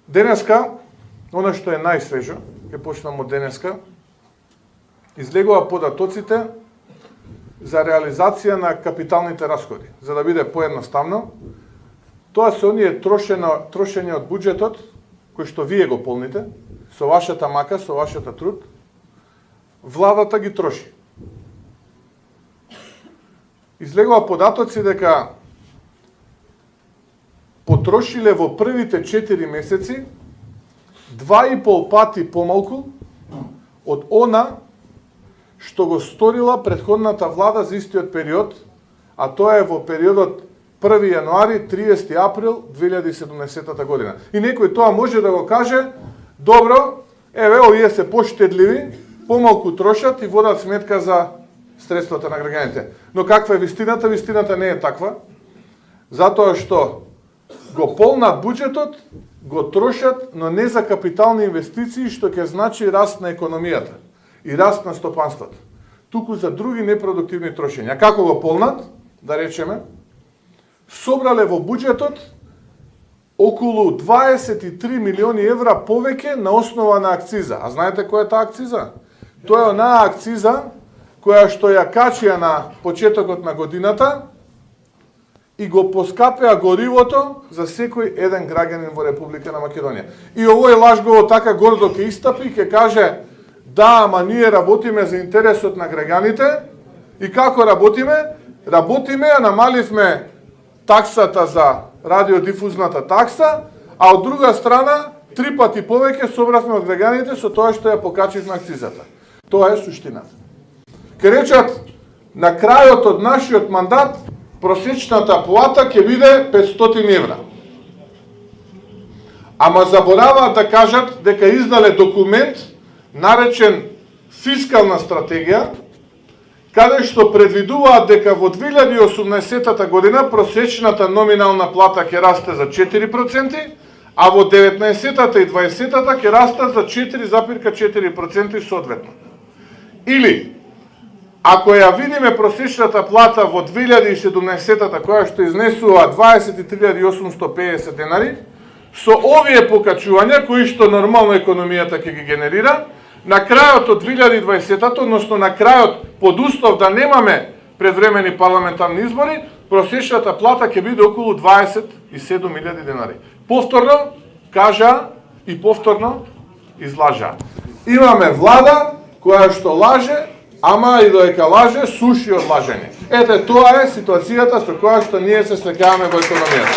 Денеска, оно што е најсвежо, ќе почнам од денеска, излегува податоците за реализација на капиталните расходи. За да биде поедноставно, тоа се оние трошење од буџетот, кои што вие го полните, со вашата мака, со вашата труд, владата ги троши. Излегува податоци дека потрошиле во првите 4 месеци 2,5 пати помалку од она што го сторила претходната влада за истиот период, а тоа е во периодот 1 јануари 30 април 2017 година. И некој тоа може да го каже, добро, еве овие се поштедливи, помалку трошат и водат сметка за средствата на граѓаните. Но каква е вистината? Вистината не е таква, затоа што го полнат буџетот, го трошат, но не за капитални инвестиции, што ќе значи раст на економијата и раст на стопанството. Туку за други непродуктивни трошења. Како го полнат? Да речеме, собрале во буџетот околу 23 милиони евра повеќе на основа на акциза. А знаете која е таа акциза? Тоа е онаа акциза која што ја качија на почетокот на годината и го поскапеа горивото за секој еден граѓанин во Република на Македонија. И овој лажгово така гордо ќе истапи, ќе каже, да, ама ние работиме за интересот на граѓаните. И како работиме? Работиме, а намаливме таксата за радиодифузната такса, а од друга страна 3 пати повеќе собравме од граѓаните со тоа што ја покачивме акцизата. Тоа е суштината. Ке речат, на крајот од нашиот мандат просечната плата ќе биде 500 евра. Ама забораваат да кажат дека издале документ наречен фискална стратегија, каде што предвидуваат дека во 2018 година просечната номинална плата ќе расте за 4%, а во 19-та и 20-та ќе расте за 4,4% соодветно. Или, ако ја видиме просечната плата во 2017-та, која што изнесува 23.850 денари, со овие покачувања, кои што нормално економијата ќе ги генерира, на крајот од 2020-та, односно на крајот под услов да немаме предвремени парламентарни избори, просечната плата ќе биде околу 27.000 денари. Повторно кажа и повторно излажа. Имаме влада која што лаже, ама и додека лаже, суши од лажење. Ете, тоа е ситуацијата со која што ние се среќаваме во економијата.